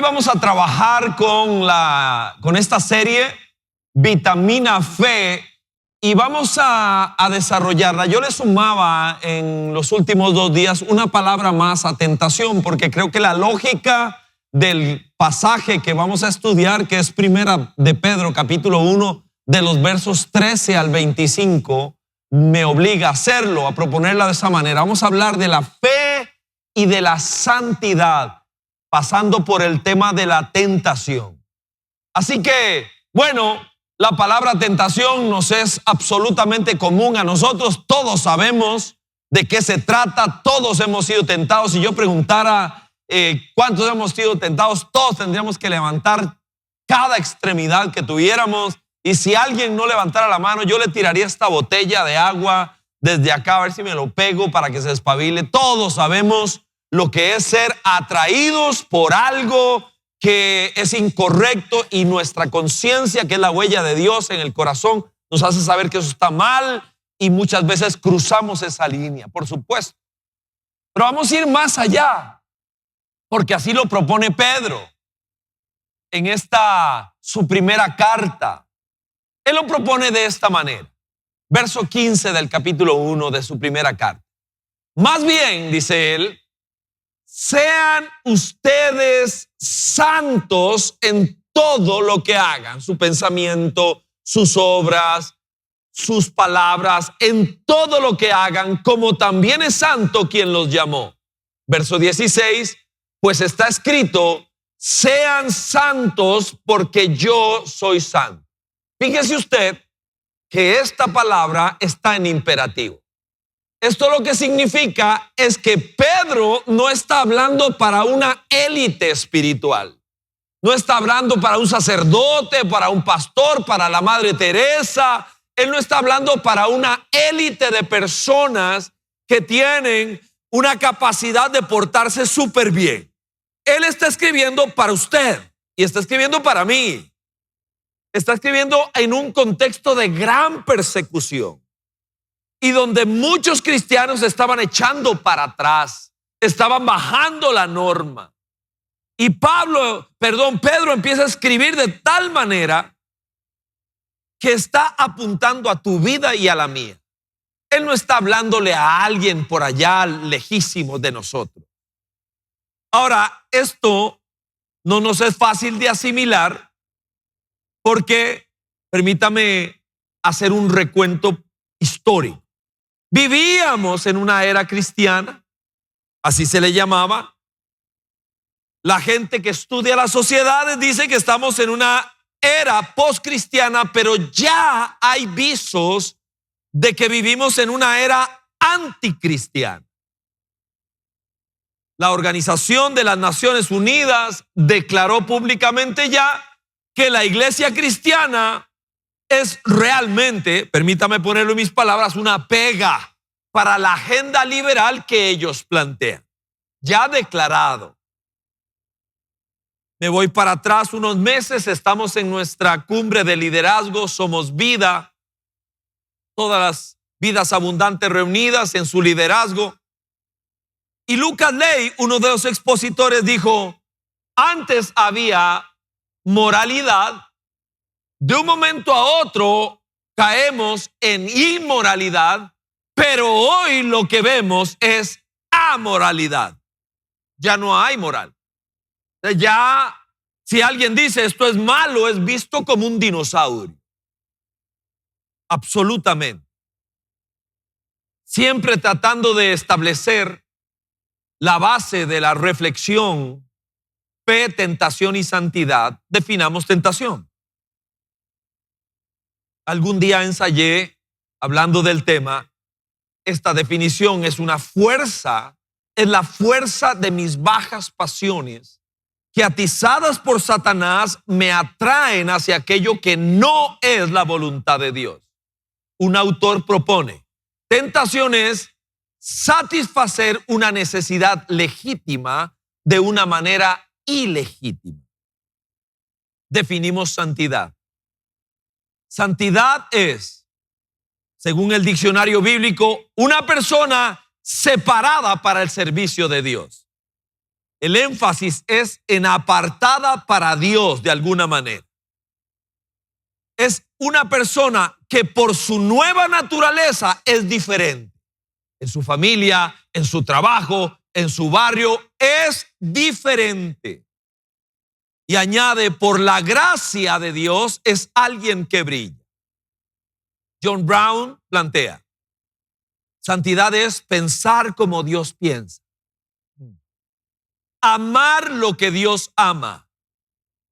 vamos a trabajar con esta serie, Vitamina Fe, y vamos a desarrollarla. Yo le sumaba en los últimos 2 días una palabra más a tentación, porque creo que la lógica del pasaje que vamos a estudiar, que es Primera de Pedro, capítulo 1, de los versos 13 al 25, me obliga a hacerlo, a proponerla de esa manera. Vamos a hablar de la fe y de la santidad, pasando por el tema de la tentación. Así que, bueno, la palabra tentación nos es absolutamente común a nosotros. Todos sabemos de qué se trata, todos hemos sido tentados. Si yo preguntara cuántos hemos sido tentados, todos tendríamos que levantar cada extremidad que tuviéramos. Y si alguien no levantara la mano, yo le tiraría esta botella de agua desde acá a ver si me lo pego para que se espabile. Todos sabemos lo que es ser atraídos por algo que es incorrecto, y nuestra conciencia, que es la huella de Dios en el corazón, nos hace saber que eso está mal, y muchas veces cruzamos esa línea, por supuesto. Pero vamos a ir más allá, porque así lo propone Pedro en esta su primera carta. Él lo propone de esta manera. Verso 15 del capítulo 1 de su primera carta. Más bien, dice él, sean ustedes santos en todo lo que hagan, su pensamiento, sus obras, sus palabras, en todo lo que hagan, como también es santo quien los llamó. Verso 16, pues está escrito, sean santos porque yo soy santo. Fíjese usted que esta palabra está en imperativo. Esto lo que significa es que Pedro no está hablando para una élite espiritual. No está hablando para un sacerdote, para un pastor, para la Madre Teresa. Él no está hablando para una élite de personas que tienen una capacidad de portarse súper bien. Él está escribiendo para usted y está escribiendo para mí. Está escribiendo en un contexto de gran persecución, y donde muchos cristianos estaban echando para atrás, estaban bajando la norma. Y Pedro empieza a escribir de tal manera que está apuntando a tu vida y a la mía. Él no está hablándole a alguien por allá lejísimo de nosotros. Ahora, esto no nos es fácil de asimilar, porque permítame hacer un recuento histórico. Vivíamos en una era cristiana, así se le llamaba. La gente que estudia las sociedades dice que estamos en una era postcristiana, pero ya hay visos de que vivimos en una era anticristiana. La Organización de las Naciones Unidas declaró públicamente ya que la iglesia cristiana es realmente, permítame ponerlo en mis palabras, una pega para la agenda liberal que ellos plantean. Ya declarado. Me voy para atrás unos meses, estamos en nuestra cumbre de liderazgo, Somos Vida, todas las vidas abundantes reunidas en su liderazgo. Y Lucas Ley, uno de los expositores, dijo, antes había moralidad, de un momento a otro caemos en inmoralidad, pero hoy lo que vemos es amoralidad. Ya no hay moral. Ya, si alguien dice esto es malo, es visto como un dinosaurio. Absolutamente. Siempre tratando de establecer la base de la reflexión, fe, tentación y santidad. Definamos tentación. Algún día ensayé, hablando del tema, esta definición es una fuerza, es la fuerza de mis bajas pasiones que, atizadas por Satanás, me atraen hacia aquello que no es la voluntad de Dios. Un autor propone, tentación es satisfacer una necesidad legítima de una manera ilegítima. Definimos santidad. Santidad es, según el diccionario bíblico, una persona separada para el servicio de Dios. El énfasis es en apartada para Dios de alguna manera. Es una persona que por su nueva naturaleza es diferente. En su familia, en su trabajo, en su barrio, es diferente. Y añade, por la gracia de Dios, es alguien que brilla. John Brown plantea, santidad es pensar como Dios piensa, amar lo que Dios ama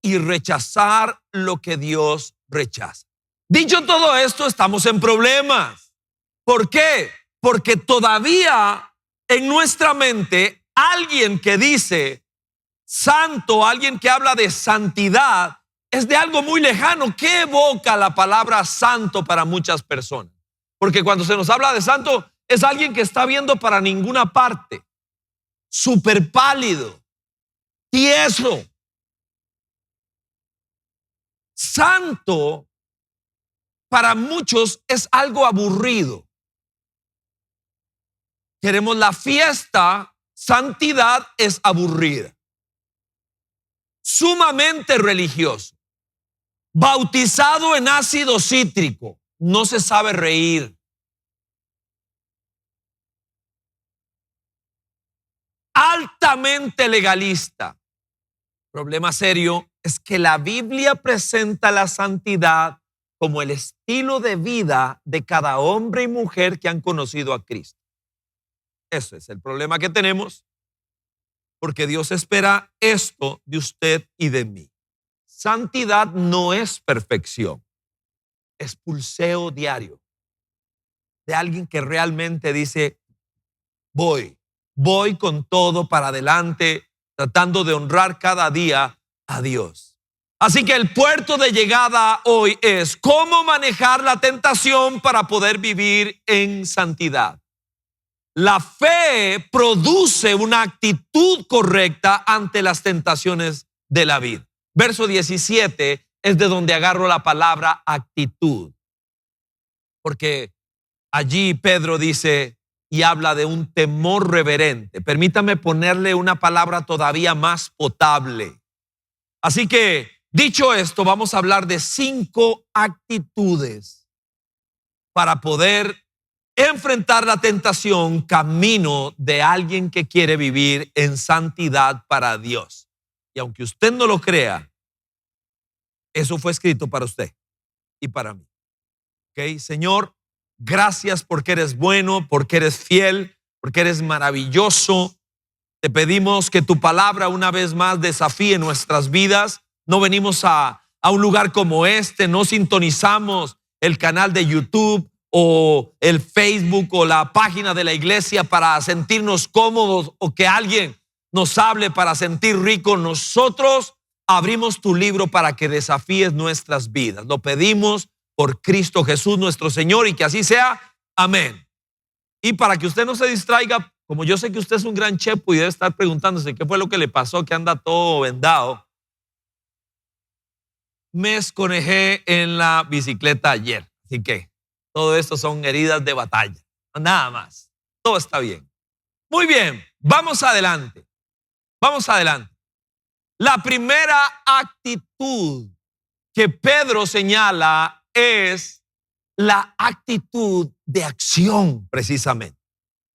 y rechazar lo que Dios rechaza. Dicho todo esto, estamos en problemas. ¿Por qué? Porque todavía en nuestra mente alguien que dice santo, alguien que habla de santidad, es de algo muy lejano. ¿Qué evoca la palabra santo para muchas personas? Porque cuando se nos habla de santo, es alguien que está viendo para ninguna parte, súper pálido, tieso. Santo para muchos es algo aburrido. Queremos la fiesta, santidad es aburrida. Sumamente religioso. Bautizado en ácido cítrico, no se sabe reír. Altamente legalista. Problema serio es que la Biblia presenta la santidad como el estilo de vida de cada hombre y mujer que han conocido a Cristo. Ese es el problema que tenemos, porque Dios espera esto de usted y de mí. Santidad no es perfección, es pulseo diario de alguien que realmente dice, voy con todo para adelante, tratando de honrar cada día a Dios. Así que el puerto de llegada hoy es cómo manejar la tentación para poder vivir en santidad. La fe produce una actitud correcta ante las tentaciones de la vida. Verso 17 es de donde agarro la palabra actitud. Porque allí Pedro dice y habla de un temor reverente. Permítame ponerle una palabra todavía más potable. Así que, dicho esto, vamos a hablar de 5 actitudes para poder enfrentar la tentación camino de alguien que quiere vivir en santidad para Dios. Y aunque usted no lo crea, eso fue escrito para usted y para mí. ¿Ok? Señor, gracias porque eres bueno, porque eres fiel, porque eres maravilloso. Te pedimos que tu palabra una vez más desafíe nuestras vidas. No venimos a un lugar como este, no sintonizamos el canal de YouTube o el Facebook o la página de la iglesia para sentirnos cómodos o que alguien nos hable para sentir rico. Nosotros abrimos tu libro para que desafíes nuestras vidas. Lo pedimos por Cristo Jesús nuestro Señor y que así sea. Amén. Y para que usted no se distraiga, como yo sé que usted es un gran chepo y debe estar preguntándose qué fue lo que le pasó, que anda todo vendado. Me esconejé en la bicicleta ayer, así que todo esto son heridas de batalla, nada más. Todo está bien. Muy bien, vamos adelante. Vamos adelante. La primera actitud que Pedro señala es la actitud de acción, precisamente.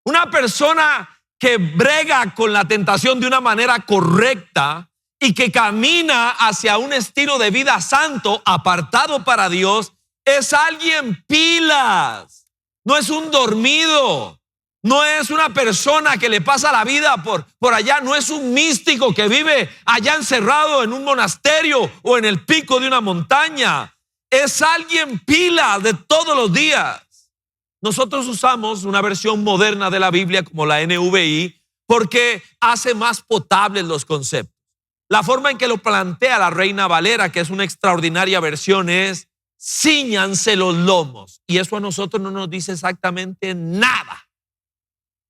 Una persona que brega con la tentación de una manera correcta y que camina hacia un estilo de vida santo, apartado para Dios, es alguien pilas. No es un dormido. No es una persona que le pasa la vida por allá. No es un místico que vive allá encerrado en un monasterio o en el pico de una montaña. Es alguien pila de todos los días. Nosotros usamos una versión moderna de la Biblia como la NVI porque hace más potables los conceptos. La forma en que lo plantea la Reina Valera, que es una extraordinaria versión, es cíñanse los lomos. Y eso a nosotros no nos dice exactamente nada.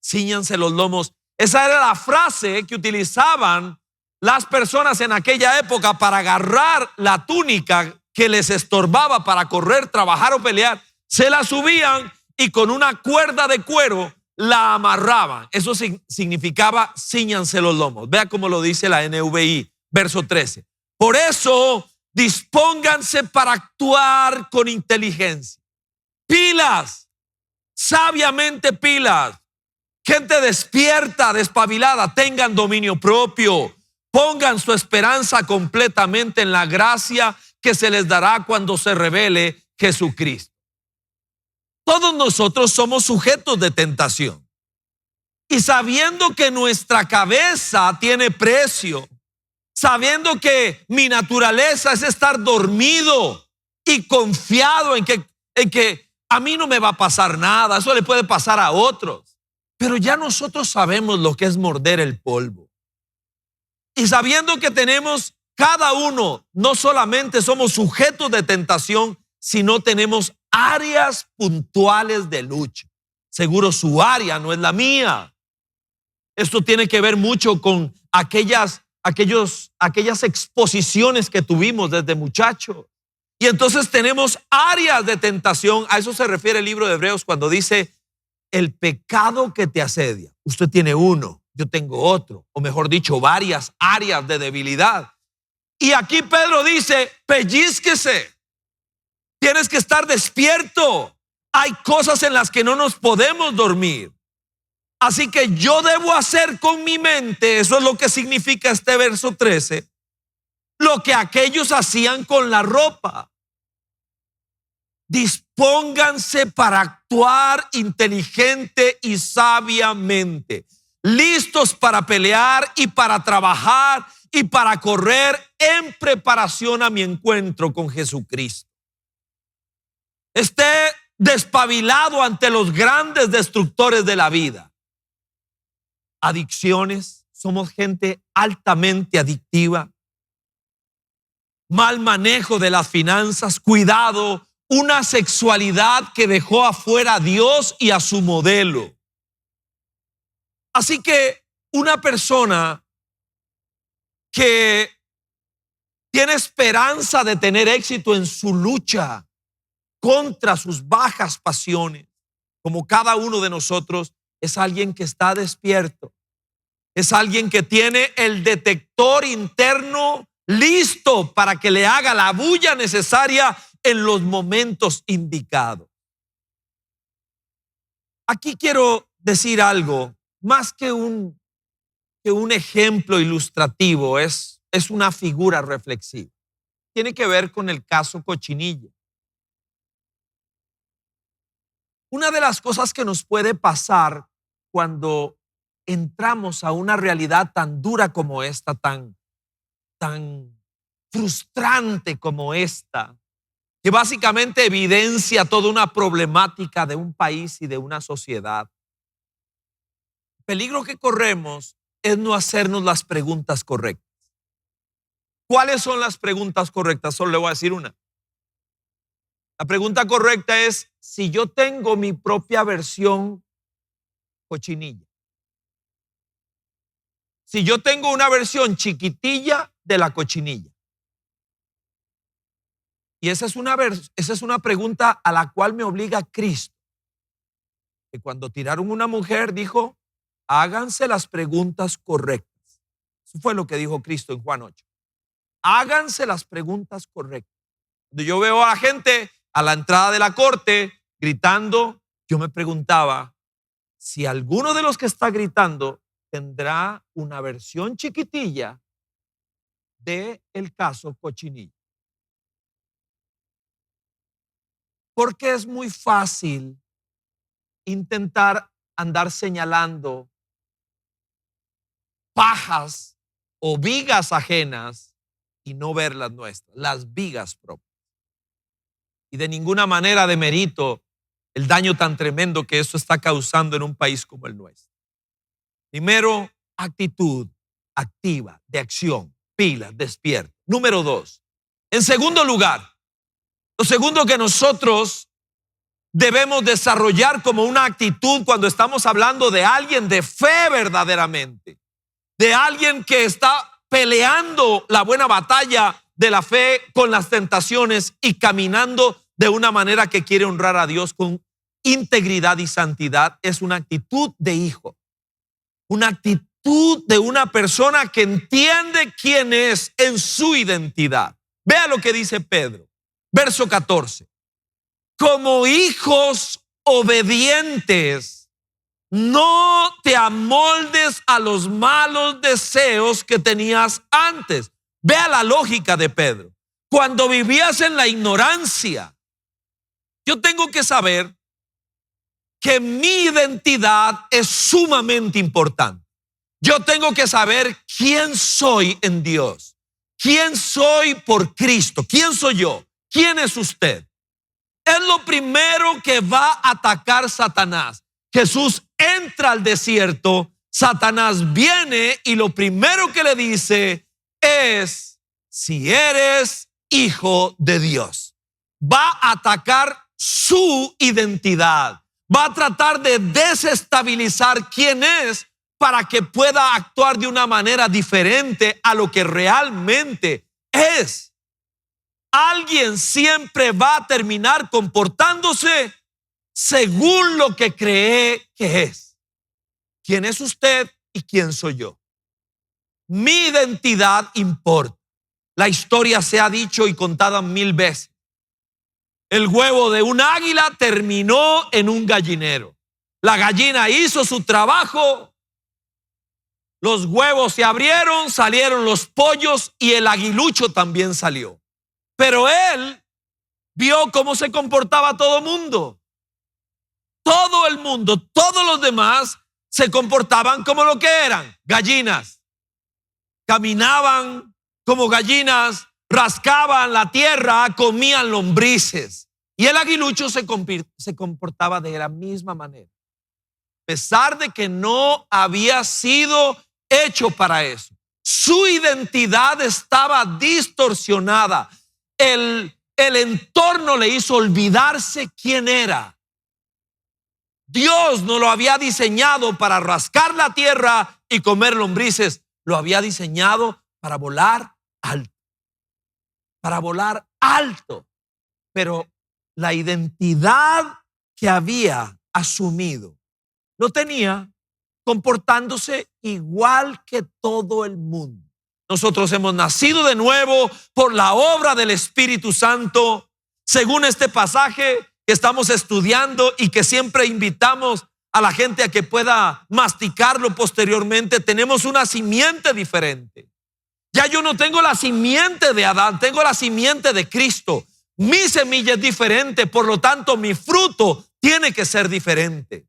Cíñanse los lomos. Esa era la frase que utilizaban las personas en aquella época para agarrar la túnica que les estorbaba para correr, trabajar o pelear. Se la subían y con una cuerda de cuero la amarraban. Eso significaba cíñanse los lomos. Vea cómo lo dice la NVI, verso 13. Por eso, dispónganse para actuar con inteligencia. Pilas, sabiamente pilas. Gente despierta, despabilada, tengan dominio propio. Pongan su esperanza completamente en la gracia que se les dará cuando se revele Jesucristo. Todos nosotros somos sujetos de tentación. Y sabiendo que nuestra cabeza tiene precio, sabiendo que mi naturaleza es estar dormido y confiado en que a mí no me va a pasar nada, eso le puede pasar a otros. Pero ya nosotros sabemos lo que es morder el polvo. Y sabiendo que tenemos cada uno, no solamente somos sujetos de tentación, sino tenemos áreas puntuales de lucha. Seguro su área no es la mía. Esto tiene que ver mucho con aquellas exposiciones que tuvimos desde muchachos. Y entonces tenemos áreas de tentación. A eso se refiere el libro de Hebreos cuando dice el pecado que te asedia. Usted tiene uno, yo tengo otro, o mejor dicho, varias áreas de debilidad. Y aquí Pedro dice, pellízquese. Tienes que estar despierto. Hay cosas en las que no nos podemos dormir. Así que yo debo hacer con mi mente, eso es lo que significa este verso 13, lo que aquellos hacían con la ropa. Dispónganse para actuar inteligente y sabiamente, listos para pelear y para trabajar y para correr en preparación a mi encuentro con Jesucristo. Esté despabilado ante los grandes destructores de la vida. Adicciones, somos gente altamente adictiva. Mal manejo de las finanzas, cuidado, una sexualidad que dejó afuera a Dios y a su modelo. Así que una persona que tiene esperanza de tener éxito en su lucha contra sus bajas pasiones, como cada uno de nosotros, es alguien que está despierto, es alguien que tiene el detector interno listo para que le haga la bulla necesaria en los momentos indicados. Aquí quiero decir algo, más que un ejemplo ilustrativo, es una figura reflexiva. Tiene que ver con el caso Cochinilla. Una de las cosas que nos puede pasar cuando entramos a una realidad tan dura como esta, tan frustrante como esta, que básicamente evidencia toda una problemática de un país y de una sociedad. El peligro que corremos es no hacernos las preguntas correctas. ¿Cuáles son las preguntas correctas? Solo le voy a decir una. La pregunta correcta es si yo tengo mi propia versión cochinilla. Si yo tengo una versión chiquitilla de la cochinilla. Y esa es una pregunta a la cual me obliga Cristo. Que cuando tiraron una mujer dijo, háganse las preguntas correctas. Eso fue lo que dijo Cristo en Juan 8. Háganse las preguntas correctas. Cuando yo veo a la gente a la entrada de la corte gritando, yo me preguntaba si alguno de los que está gritando tendrá una versión chiquitilla del caso Cochinilla. Porque es muy fácil intentar andar señalando pajas o vigas ajenas y no ver las nuestras, las vigas propias. Y de ninguna manera demerito el daño tan tremendo que eso está causando en un país como el nuestro. Primero, actitud activa, de acción, pila, despierta. Número 2. En segundo lugar, lo segundo que nosotros debemos desarrollar como una actitud cuando estamos hablando de alguien de fe verdaderamente, de alguien que está peleando la buena batalla de la fe con las tentaciones y caminando de una manera que quiere honrar a Dios con integridad y santidad es una actitud de hijo, una actitud de una persona que entiende quién es en su identidad. Vea lo que dice Pedro, verso 14. Como hijos obedientes, no te amoldes a los malos deseos que tenías antes. Vea la lógica de Pedro. Cuando vivías en la ignorancia, yo tengo que saber que mi identidad es sumamente importante. Yo tengo que saber quién soy en Dios, quién soy por Cristo, quién soy yo, quién es usted. Es lo primero que va a atacar Satanás. Jesús entra al desierto, Satanás viene y lo primero que le dice es: si eres hijo de Dios. Va a atacar su identidad, va a tratar de desestabilizar quién es para que pueda actuar de una manera diferente a lo que realmente es. Alguien siempre va a terminar comportándose según lo que cree que es. ¿Quién es usted y quién soy yo? Mi identidad importa. La historia se ha dicho y contada 1000 veces. El huevo de un águila terminó en un gallinero. La gallina hizo su trabajo, los huevos se abrieron, salieron los pollos y el aguilucho también salió. Pero él vio cómo se comportaba todo el mundo. Todo el mundo, todos los demás se comportaban como lo que eran, gallinas. Caminaban como gallinas, rascaban la tierra, comían lombrices. Y el aguilucho se comportaba de la misma manera. A pesar de que no había sido hecho para eso. Su identidad estaba distorsionada. El entorno le hizo olvidarse quién era. Dios no lo había diseñado para rascar la tierra y comer lombrices. Lo había diseñado para volar alto. Para volar alto. Pero la identidad que había asumido lo tenía comportándose igual que todo el mundo. Nosotros hemos nacido de nuevo por la obra del Espíritu Santo, según este pasaje que estamos estudiando y que siempre invitamos a la gente a que pueda masticarlo posteriormente. Tenemos una simiente diferente. Ya yo no tengo la simiente de Adán, tengo la simiente de Cristo. Mi semilla es diferente, por lo tanto mi fruto tiene que ser diferente.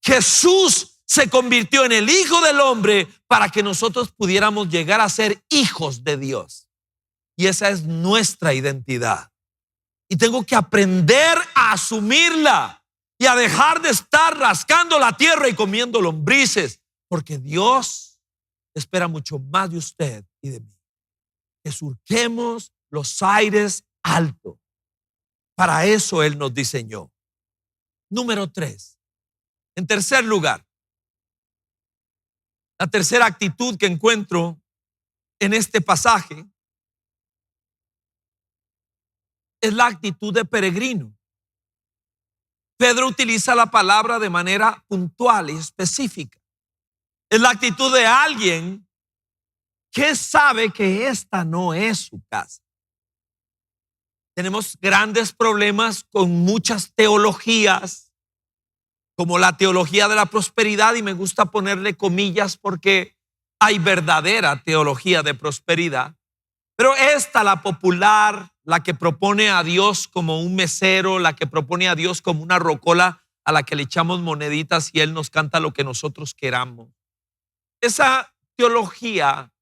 Jesús se convirtió en el Hijo del Hombre para que nosotros pudiéramos llegar a ser hijos de Dios. Y esa es nuestra identidad. Y tengo que aprender a asumirla y a dejar de estar rascando la tierra y comiendo lombrices, porque Dios espera mucho más de usted y de mí. Que surquemos los aires altos. Para eso Él nos diseñó. Número 3. En tercer lugar, la tercera actitud que encuentro en este pasaje es la actitud de peregrino. Pedro utiliza la palabra de manera puntual y específica. Es la actitud de alguien que sabe que esta no es su casa. Tenemos grandes problemas con muchas teologías, como la teología de la prosperidad, y me gusta ponerle comillas porque hay verdadera teología de prosperidad. Pero esta, la popular, la que propone a Dios como un mesero, la que propone a Dios como una rocola a la que le echamos moneditas y Él nos canta lo que nosotros queramos. Esa teología,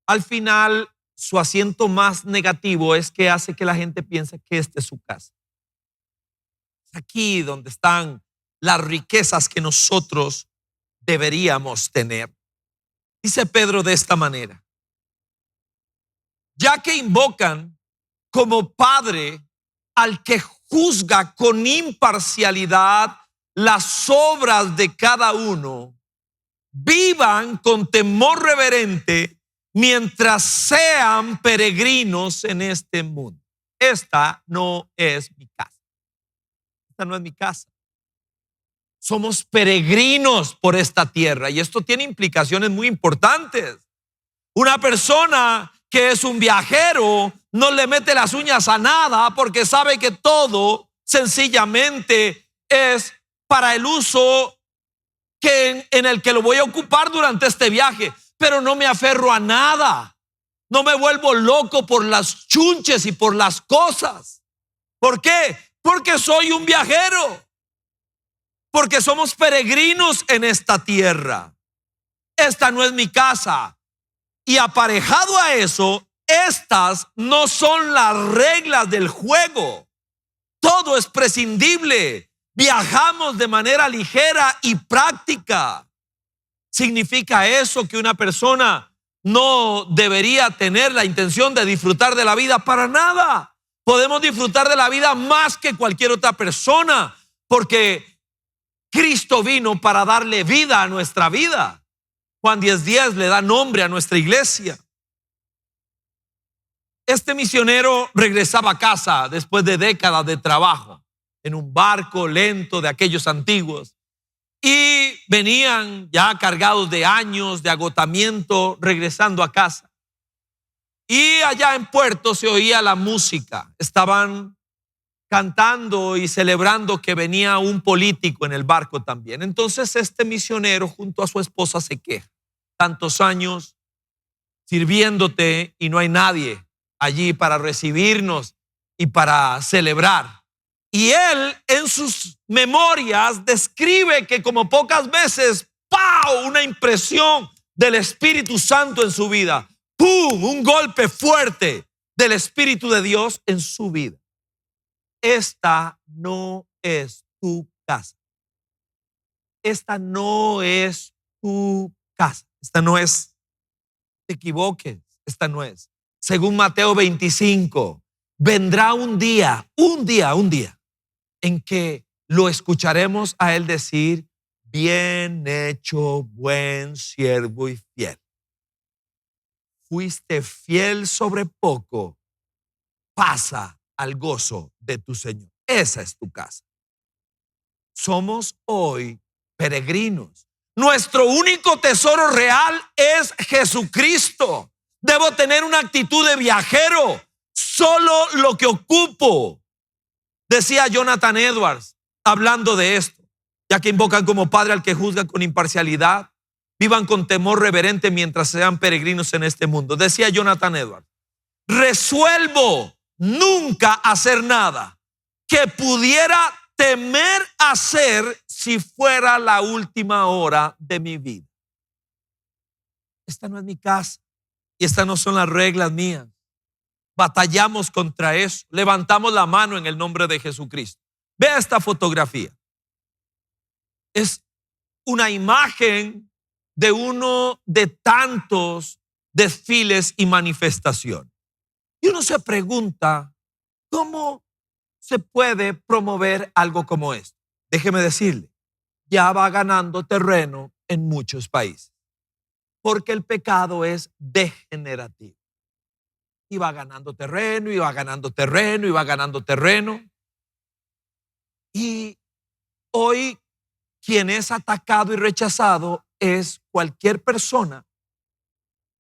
al final, su asiento más negativo es que hace que la gente piense que esta es su casa. Es aquí donde están las riquezas que nosotros deberíamos tener. Dice Pedro de esta manera: ya que invocan como Padre al que juzga con imparcialidad las obras de cada uno, vivan con temor reverente mientras sean peregrinos en este mundo. Esta no es mi casa. esta no es mi casa. Somos peregrinos por esta tierra y esto tiene implicaciones muy importantes. Una persona que es un viajero no le mete las uñas a nada porque sabe que todo sencillamente es para el uso en el que lo voy a ocupar durante este viaje, pero no me aferro a nada. No me vuelvo loco por las chunches y por las cosas. ¿Por qué? Porque soy un viajero. Porque somos peregrinos en esta tierra. Esta no es mi casa. Y aparejado a eso, estas no son las reglas del juego. Todo es prescindible. Viajamos de manera ligera y práctica. ¿Significa eso que una persona no debería tener la intención de disfrutar de la vida? Para nada. Podemos disfrutar de la vida más que cualquier otra persona, porque Cristo vino para darle vida a nuestra vida. Juan 10:10 le da nombre a nuestra iglesia. Este misionero regresaba a casa después de décadas de trabajo en un barco lento de aquellos antiguos, y venían ya cargados de años de agotamiento regresando a casa. Y allá en puerto se oía la música. Estaban cantando y celebrando que venía un político en el barco también. Entonces este misionero junto a su esposa se queja: tantos años sirviéndote y no hay nadie allí para recibirnos y para celebrar. Y él en sus memorias describe que como pocas veces, ¡pau!, una impresión del Espíritu Santo en su vida. ¡Pum!, un golpe fuerte del Espíritu de Dios en su vida. Esta no es tu casa. Esta no es tu casa. Esta no es. Te equivoques. Esta no es. Según Mateo 25, vendrá un día en que lo escucharemos a él decir: bien hecho, buen siervo y fiel. Fuiste fiel sobre poco, pasa al gozo de tu Señor. Esa es tu casa. Somos hoy peregrinos. Nuestro único tesoro real es Jesucristo. Debo tener una actitud de viajero. Solo lo que ocupo, decía Jonathan Edwards, hablando de esto, ya que invocan como Padre al que juzga con imparcialidad. Vivan con temor reverente mientras sean peregrinos en este mundo. Decía Jonathan Edwards: resuelvo nunca hacer nada que pudiera temer hacer si fuera la última hora de mi vida. Esta no es mi casa y estas no son las reglas mías. Batallamos contra eso. Levantamos la mano en el nombre de Jesucristo. Vea esta fotografía. Es una imagen de uno de tantos desfiles y manifestaciones. Y uno se pregunta, ¿cómo se puede promover algo como esto? Déjeme decirle, ya va ganando terreno en muchos países, porque el pecado es degenerativo. Y va ganando terreno, y va ganando terreno, y va ganando terreno. Y hoy quien es atacado y rechazado es cualquier persona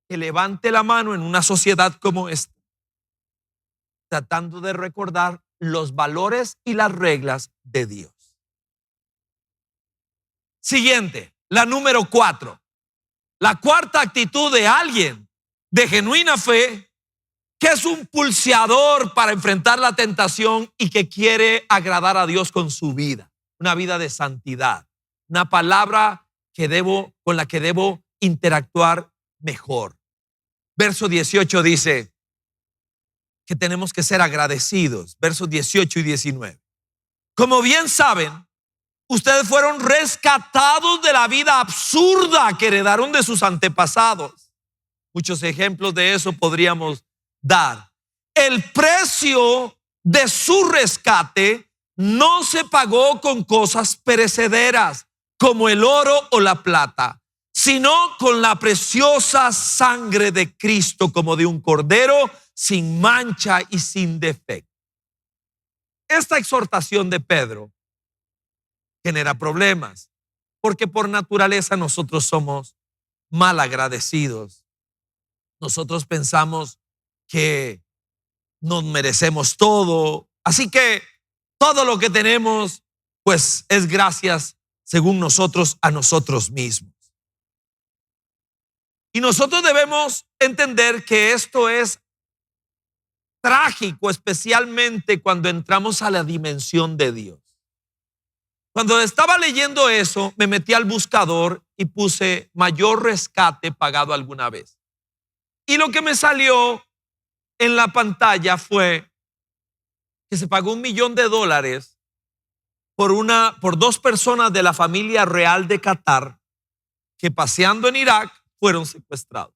que levante la mano en una sociedad como esta, tratando de recordar los valores y las reglas de Dios. Siguiente, la número 4. La cuarta actitud de alguien de genuina fe, que es un pulseador para enfrentar la tentación y que quiere agradar a Dios con su vida. Una vida de santidad. Una palabra con la que debo interactuar mejor. Verso 18 dice que tenemos que ser agradecidos. Versos 18 y 19. Como bien saben, ustedes fueron rescatados de la vida absurda que heredaron de sus antepasados. Muchos ejemplos de eso podríamos dar. El precio de su rescate no se pagó con cosas perecederas como el oro o la plata, sino con la preciosa sangre de Cristo, como de un cordero sin mancha y sin defecto. Esta exhortación de Pedro genera problemas, porque por naturaleza nosotros somos mal agradecidos. Nosotros pensamos que nos merecemos todo, así que todo lo que tenemos pues es gracias, según nosotros, a nosotros mismos. Y nosotros debemos entender que esto es trágico, especialmente cuando entramos a la dimensión de Dios. Cuando estaba leyendo eso, me metí al buscador y puse mayor rescate pagado alguna vez. Y lo que me salió en la pantalla fue que se pagó $1.000.000 por dos personas de la familia real de Qatar que paseando en Irak fueron secuestrados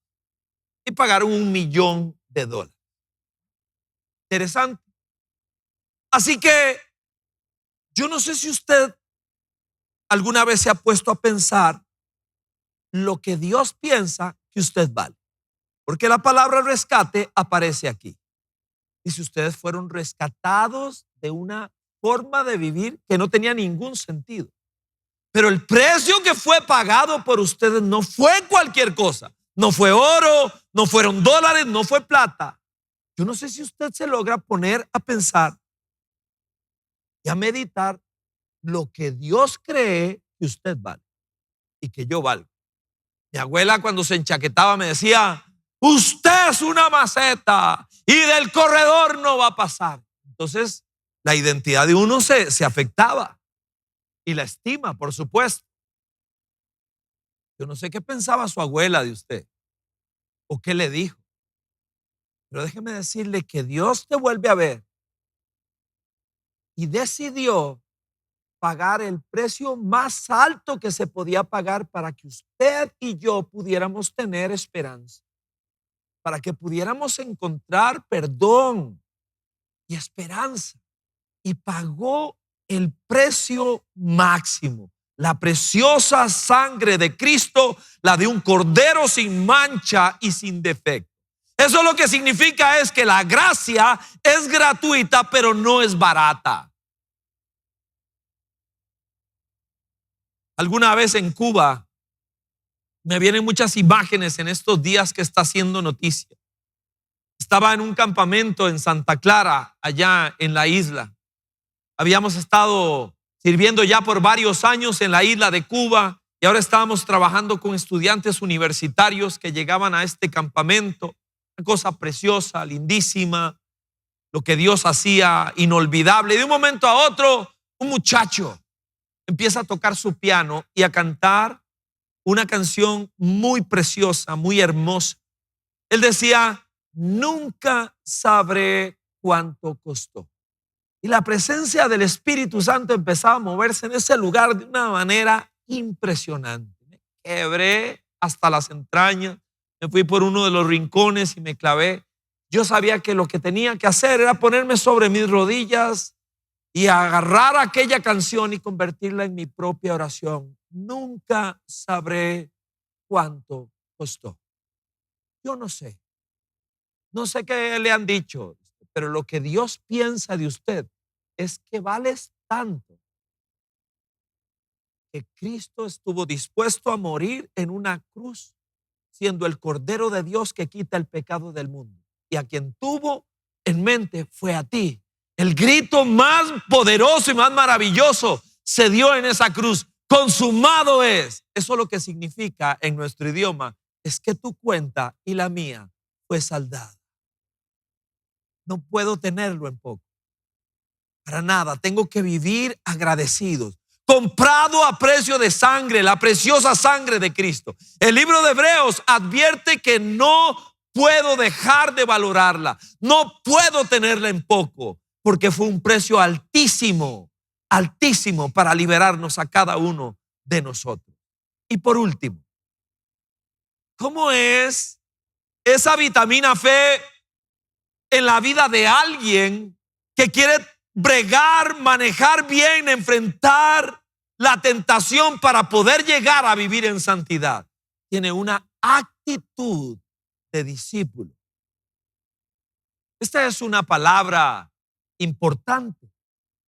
y pagaron $1.000.000. Interesante. Así que yo no sé si usted alguna vez se ha puesto a pensar lo que Dios piensa que usted vale, porque la palabra rescate aparece aquí. Y si ustedes fueron rescatados de una forma de vivir que no tenía ningún sentido, pero el precio que fue pagado por ustedes no fue cualquier cosa, no fue oro, no fueron dólares, no fue plata. Yo no sé si usted se logra poner a pensar y a meditar lo que Dios cree que usted vale y que yo valgo. Mi abuela, cuando se enchaquetaba, me decía: usted es una maceta y del corredor no va a pasar. Entonces la identidad de uno se afectaba, y la estima, por supuesto. Yo no sé qué pensaba su abuela de usted o qué le dijo, pero déjeme decirle que Dios te vuelve a ver y decidió pagar el precio más alto que se podía pagar para que usted y yo pudiéramos tener esperanza, para que pudiéramos encontrar perdón y esperanza. Y pagó el precio máximo, la preciosa sangre de Cristo, la de un cordero sin mancha y sin defecto. Eso lo que significa es que la gracia es gratuita, pero no es barata. Alguna vez en Cuba me vienen muchas imágenes en estos días que está haciendo noticia. Estaba en un campamento en Santa Clara, allá en la isla. Habíamos estado sirviendo ya por varios años en la isla de Cuba y ahora estábamos trabajando con estudiantes universitarios que llegaban a este campamento. Una cosa preciosa, lindísima, lo que Dios hacía, inolvidable. Y de un momento a otro, un muchacho empieza a tocar su piano y a cantar una canción muy preciosa, muy hermosa. Él decía: nunca sabré cuánto costó. Y la presencia del Espíritu Santo empezaba a moverse en ese lugar de una manera impresionante. Me quebré hasta las entrañas, me fui por uno de los rincones y me clavé. Yo sabía que lo que tenía que hacer era ponerme sobre mis rodillas y agarrar aquella canción y convertirla en mi propia oración. Nunca sabré cuánto costó. Yo no sé qué le han dicho, pero lo que Dios piensa de usted es que vales tanto que Cristo estuvo dispuesto a morir en una cruz, siendo el Cordero de Dios que quita el pecado del mundo. Y a quien tuvo en mente fue a ti. El grito más poderoso y más maravilloso se dio en esa cruz: consumado es. Eso lo que significa en nuestro idioma es que tu cuenta y la mía fue saldada. No puedo tenerlo en poco. Para nada, tengo que vivir agradecidos. Comprado a precio de sangre, la preciosa sangre de Cristo. El libro de Hebreos advierte que no puedo dejar de valorarla, no puedo tenerla en poco, porque fue un precio altísimo, altísimo para liberarnos a cada uno de nosotros. Y por último, ¿cómo es esa vitamina fe en la vida de alguien que quiere bregar, manejar bien, enfrentar la tentación para poder llegar a vivir en santidad? Tiene una actitud de discípulo. Esta es una palabra importante,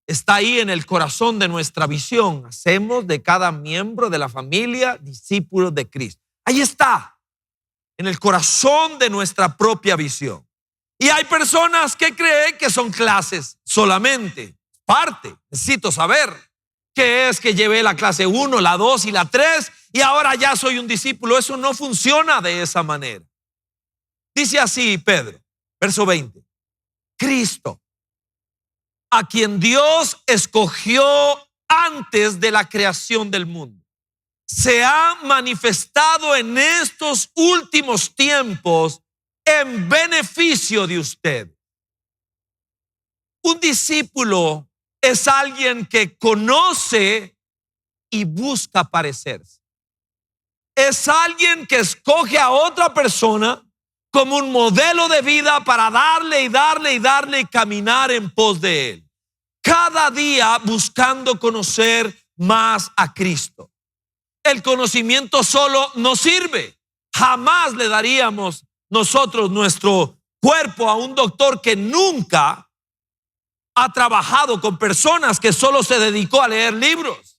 está ahí en el corazón de nuestra visión. Hacemos de cada miembro de la familia discípulos de Cristo. Ahí está, en el corazón de nuestra propia visión. Y hay personas que creen que son clases solamente, parte. Necesito saber qué es que llevé la clase 1, la 2 y la 3 y ahora ya soy un discípulo. Eso no funciona de esa manera. Dice así Pedro, verso 20. Cristo, a quien Dios escogió antes de la creación del mundo, se ha manifestado en estos últimos tiempos en beneficio de usted. Un discípulo es alguien que conoce y busca parecerse. Es alguien que escoge a otra persona como un modelo de vida para darle y caminar en pos de él. Cada día buscando conocer más a Cristo. El conocimiento solo no sirve. Jamás le daríamos nosotros nuestro cuerpo a un doctor que nunca ha trabajado con personas, que solo se dedicó a leer libros.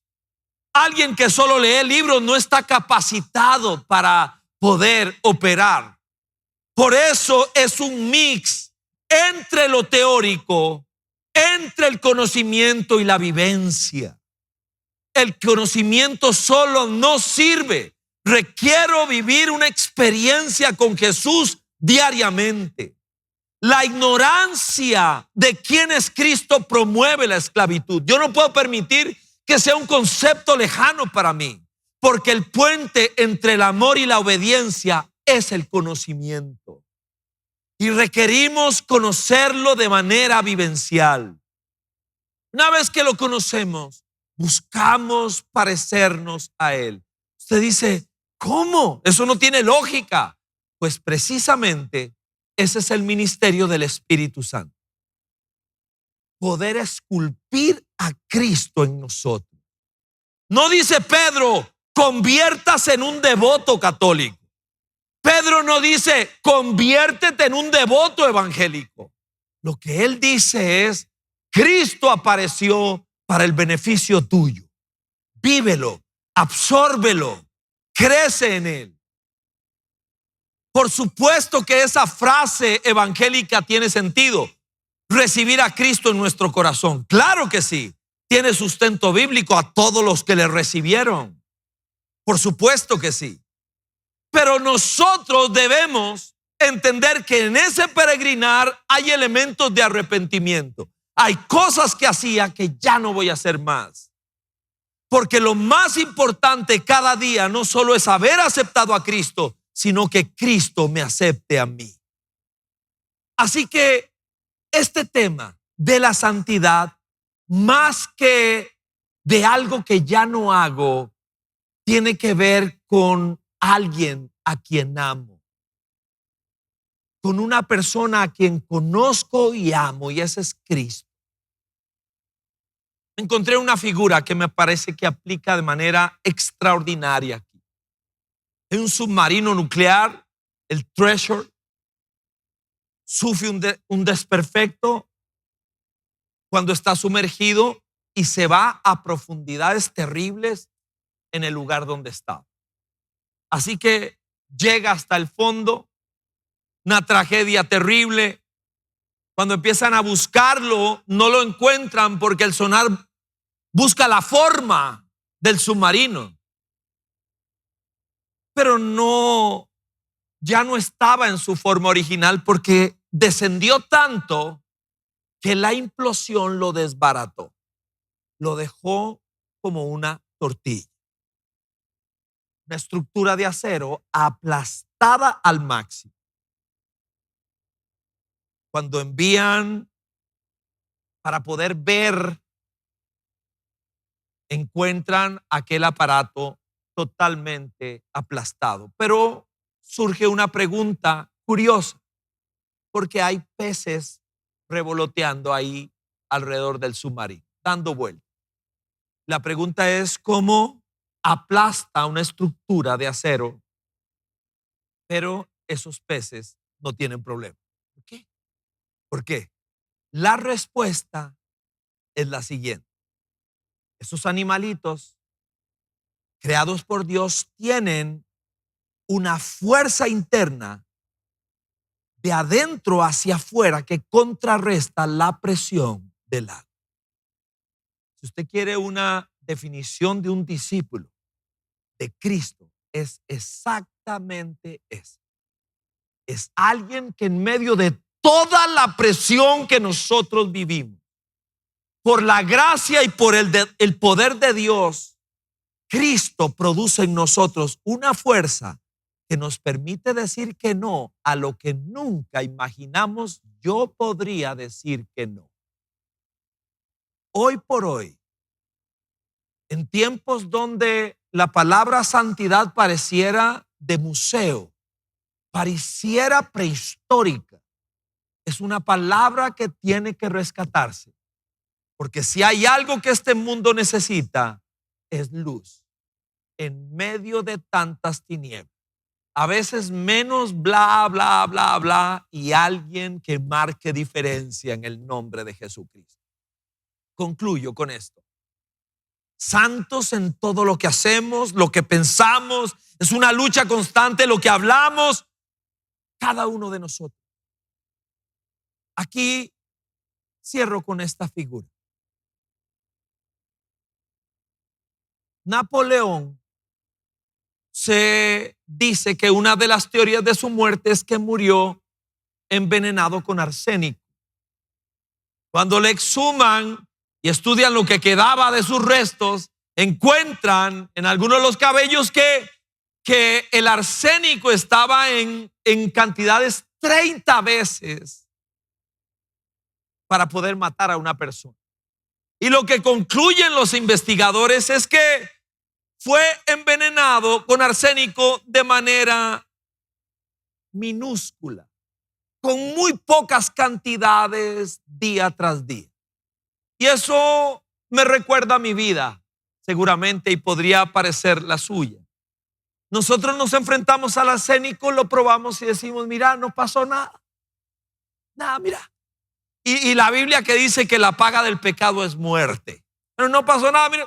Alguien que solo lee libros no está capacitado para poder operar. Por eso es un mix entre lo teórico, entre el conocimiento y la vivencia. El conocimiento solo no sirve. Requiero vivir una experiencia con Jesús diariamente. La ignorancia de quién es Cristo promueve la esclavitud. Yo no puedo permitir que sea un concepto lejano para mí, porque el puente entre el amor y la obediencia es el conocimiento. Y requerimos conocerlo de manera vivencial. Una vez que lo conocemos, buscamos parecernos a Él. Usted dice, ¿cómo? Eso no tiene lógica. Pues precisamente ese es el ministerio del Espíritu Santo. Poder esculpir a Cristo en nosotros. No dice Pedro, conviértase en un devoto católico. Pedro no dice, conviértete en un devoto evangélico. Lo que él dice es, Cristo apareció para el beneficio tuyo. Vívelo, absórbelo, crece en él. Por supuesto que esa frase evangélica tiene sentido. Recibir a Cristo en nuestro corazón. Claro que sí. Tiene sustento bíblico a todos los que le recibieron. Por supuesto que sí. Pero nosotros debemos entender que en ese peregrinar hay elementos de arrepentimiento. Hay cosas que hacía que ya no voy a hacer más. Porque lo más importante cada día no solo es haber aceptado a Cristo, sino que Cristo me acepte a mí. Así que este tema de la santidad, más que de algo que ya no hago, tiene que ver con alguien a quien amo, con una persona a quien conozco y amo, y ese es Cristo. Encontré una figura que me parece que aplica de manera extraordinaria aquí. Hay un submarino nuclear, el Treasure, sufre un desperfecto cuando está sumergido y se va a profundidades terribles en el lugar donde está. Así que llega hasta el fondo, una tragedia terrible. Cuando empiezan a buscarlo, no lo encuentran porque el sonar busca la forma del submarino. Pero no, ya no estaba en su forma original porque descendió tanto que la implosión lo desbarató. Lo dejó como una tortilla. Una estructura de acero aplastada al máximo. Cuando envían para poder ver, encuentran aquel aparato totalmente aplastado. Pero surge una pregunta curiosa, porque hay peces revoloteando ahí alrededor del submarino, dando vueltas. La pregunta es cómo aplasta una estructura de acero, pero esos peces no tienen problema. ¿Por qué? ¿Por qué? La respuesta es la siguiente. Esos animalitos creados por Dios tienen una fuerza interna de adentro hacia afuera que contrarresta la presión del agua. Si usted quiere una definición de un discípulo de Cristo, es exactamente eso. Es alguien que en medio de toda la presión que nosotros vivimos, por la gracia y por el poder de Dios, Cristo produce en nosotros una fuerza que nos permite decir que no a lo que nunca imaginamos yo podría decir que no. Hoy por hoy, en tiempos donde la palabra santidad pareciera de museo, pareciera prehistórica, es una palabra que tiene que rescatarse. Porque si hay algo que este mundo necesita, es luz en medio de tantas tinieblas. A veces menos bla, bla, bla, bla y alguien que marque diferencia en el nombre de Jesucristo. Concluyo con esto. Santos en todo lo que hacemos, lo que pensamos, es una lucha constante, lo que hablamos, cada uno de nosotros. Aquí cierro con esta figura. Napoleón se dice que una de las teorías de su muerte es que murió envenenado con arsénico. Cuando le exhuman y estudian lo que quedaba de sus restos, encuentran en algunos de los cabellos que el arsénico estaba en cantidades 30 veces para poder matar a una persona. Y lo que concluyen los investigadores es que fue envenenado con arsénico de manera minúscula, con muy pocas cantidades día tras día. Y eso me recuerda a mi vida, seguramente, y podría parecer la suya. Nosotros nos enfrentamos al arsénico, lo probamos y decimos, mira, no pasó nada. Nada, mira. Y la Biblia que dice que la paga del pecado es muerte. Pero no pasó nada, mira.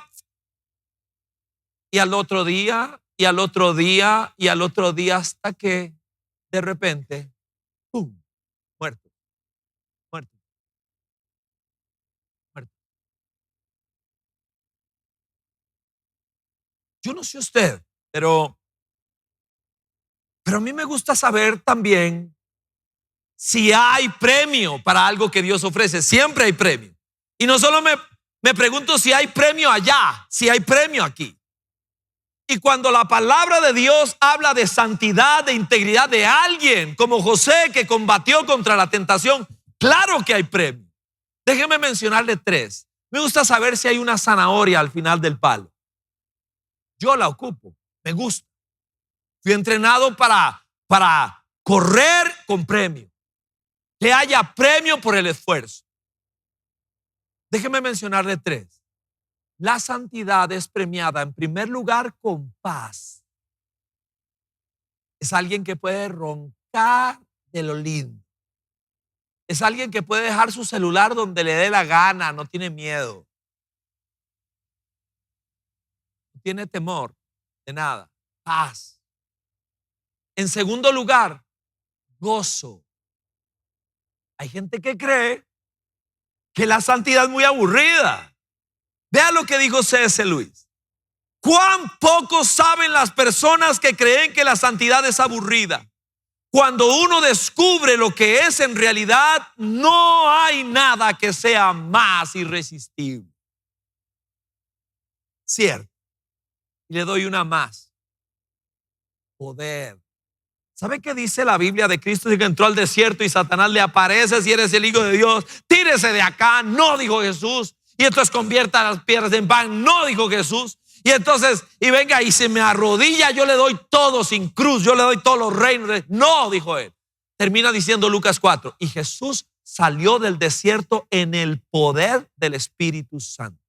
Y al otro día, y al otro día, y al otro día, hasta que de repente, ¡pum!, muerto, muerto, muerto. Yo no sé usted, pero a mí me gusta saber también si hay premio para algo que Dios ofrece. Siempre hay premio. Y no solo me pregunto si hay premio allá, si hay premio aquí. Y cuando la palabra de Dios habla de santidad, de integridad de alguien como José que combatió contra la tentación, claro que hay premio. Déjeme mencionarle 3. Me gusta saber si hay una zanahoria al final del palo. Yo la ocupo, me gusta. Fui entrenado para correr con premio. Que haya premio por el esfuerzo. Déjeme mencionarle 3. La santidad es premiada en primer lugar con paz. Es alguien que puede roncar de lo lindo. Es alguien que puede dejar su celular donde le dé la gana, no tiene miedo. No tiene temor de nada. Paz. En segundo lugar, gozo. Hay gente que cree que la santidad es muy aburrida. Vea lo que dijo C.S. Lewis. Cuán poco saben las personas que creen que la santidad es aburrida. Cuando uno descubre lo que es en realidad, no hay nada que sea más irresistible. Cierto. Y le doy una más. Poder. ¿Sabe qué dice la Biblia de Cristo? Que entró al desierto y Satanás le aparece: si eres el Hijo de Dios, tírese de acá. No, dijo Jesús. Y entonces convierta las piedras en pan. No, dijo Jesús. Y entonces, y venga y se me arrodilla, yo le doy todo sin cruz, yo le doy todos los reinos. No, dijo él. Termina diciendo Lucas 4. Y Jesús salió del desierto en el poder del Espíritu Santo.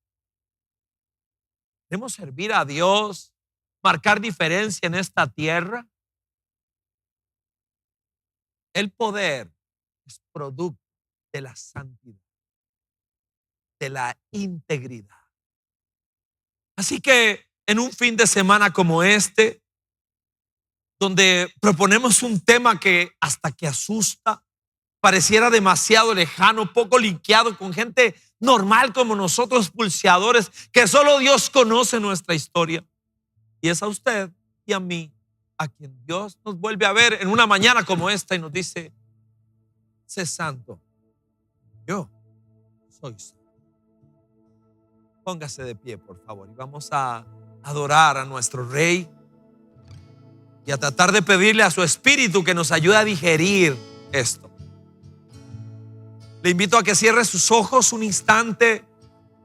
Queremos servir a Dios, marcar diferencia en esta tierra. El poder es producto de la santidad. de la integridad. Así que en un fin de semana como este, donde proponemos un tema que hasta que asusta, pareciera demasiado lejano, poco linkeado con gente normal como nosotros, pulseadores, que solo Dios conoce nuestra historia. Y es a usted y a mí a quien Dios nos vuelve a ver en una mañana como esta y nos dice: sé santo, yo soy santo. Póngase de pie, por favor, y vamos a adorar a nuestro Rey y a tratar de pedirle a su Espíritu que nos ayude a digerir esto. Le invito a que cierre sus ojos un instante.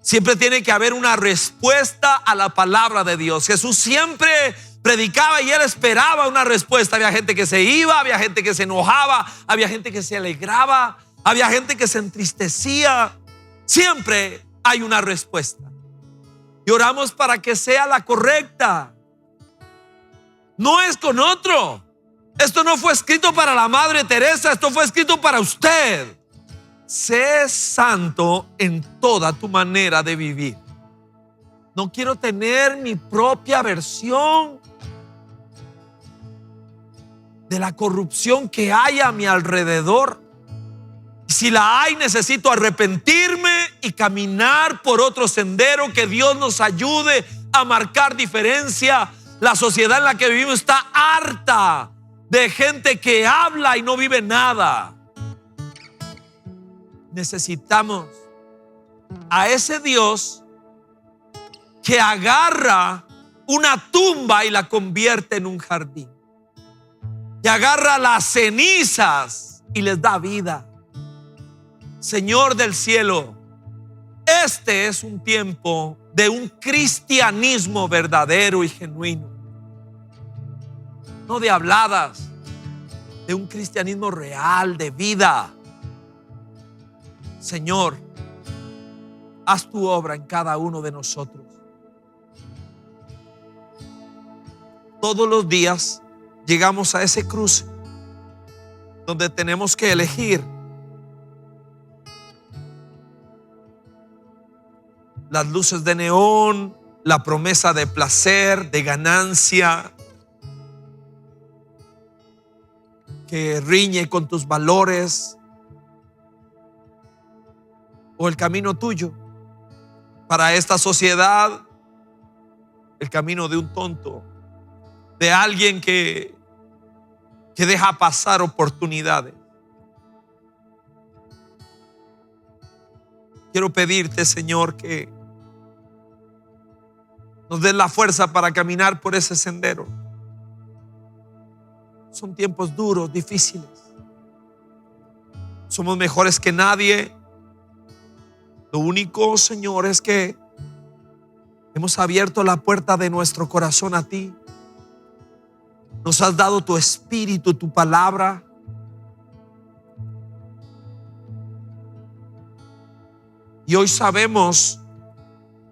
Siempre tiene que haber una respuesta a la palabra de Dios. Jesús siempre predicaba y él esperaba una respuesta. Había gente que se iba, había gente que se enojaba, había gente que se alegraba, había gente que se entristecía. Siempre hay una respuesta. Y oramos para que sea la correcta. No es con otro. Esto no fue escrito para la Madre Teresa, esto fue escrito para usted. Sé santo en toda tu manera de vivir. No quiero tener mi propia versión de la corrupción que hay a mi alrededor. Si la hay, necesito arrepentirme y caminar por otro sendero. Que Dios nos ayude a marcar diferencia. La sociedad en la que vivimos está harta de gente que habla y no vive nada. Necesitamos a ese Dios que agarra una tumba y la convierte en un jardín, que agarra las cenizas y les da vida. Señor del cielo, este es un tiempo de un cristianismo verdadero y genuino, no de habladas, de un cristianismo real, de vida. Señor, haz tu obra en cada uno de nosotros. Todos los días llegamos a ese cruce donde tenemos que elegir las luces de neón, la promesa de placer, de ganancia, que riñe con tus valores, o el camino tuyo. Para esta sociedad, el camino de un tonto, de alguien que deja pasar oportunidades. Quiero pedirte, Señor, que nos des la fuerza para caminar por ese sendero. Son tiempos duros, difíciles. Somos mejores que nadie. Lo único, Señor, es que hemos abierto la puerta de nuestro corazón a ti. Nos has dado tu espíritu, tu palabra. Y hoy sabemos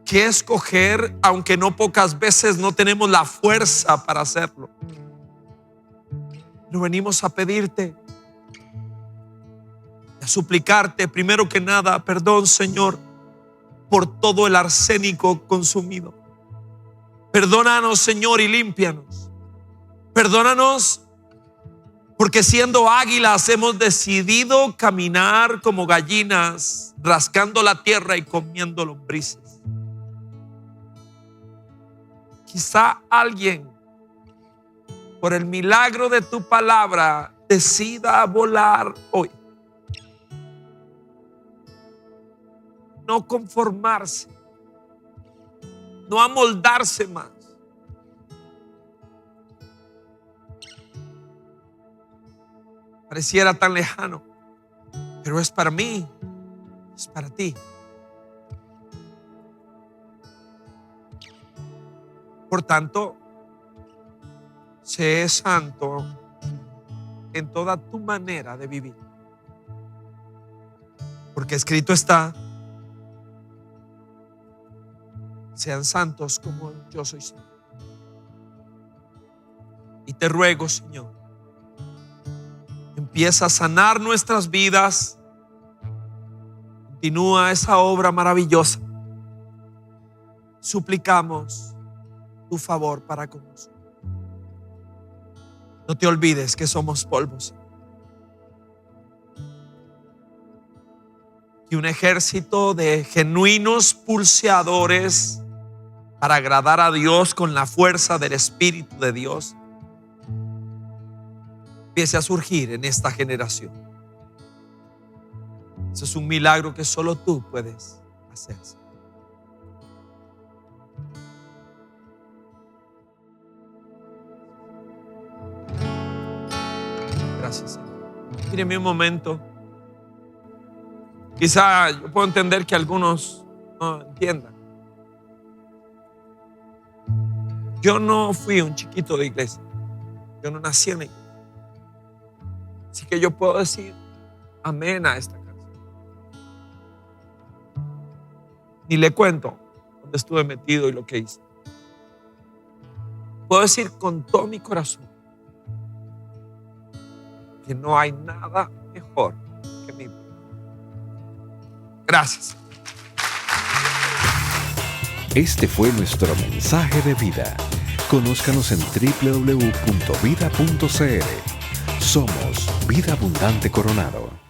qué escoger, aunque no pocas veces no tenemos la fuerza para hacerlo. Pero venimos a pedirte, a suplicarte, primero que nada, perdón, Señor, por todo el arsénico consumido. Perdónanos, Señor, y límpianos. Perdónanos porque siendo águilas hemos decidido caminar como gallinas, rascando la tierra y comiendo lombrices. Quizá alguien, por el milagro de tu palabra, decida volar hoy. No conformarse, no amoldarse más. Pareciera tan lejano, pero es para mí, es para ti. Por tanto, sé santo en toda tu manera de vivir, porque escrito está: sean santos como yo soy santo. Y te ruego, Señor, empieza a sanar nuestras vidas. Continúa esa obra maravillosa. Suplicamos tu favor para con nosotros. No te olvides que somos polvos. Y un ejército de genuinos pulseadores para agradar a Dios con la fuerza del Espíritu de Dios empiece a surgir en esta generación. Eso es un milagro que solo tú puedes hacer. Gracias, Señor. Míreme un momento. Quizá yo puedo entender que algunos no entiendan. Yo no fui un chiquito de iglesia. Yo no nací en la iglesia. Así que yo puedo decir amén a esta canción. Ni le cuento dónde estuve metido y lo que hice. Puedo decir con todo mi corazón que no hay nada mejor que mi vida. Gracias. Este fue nuestro mensaje de vida. Conózcanos en www.vida.cl. Somos Vida Abundante Coronado.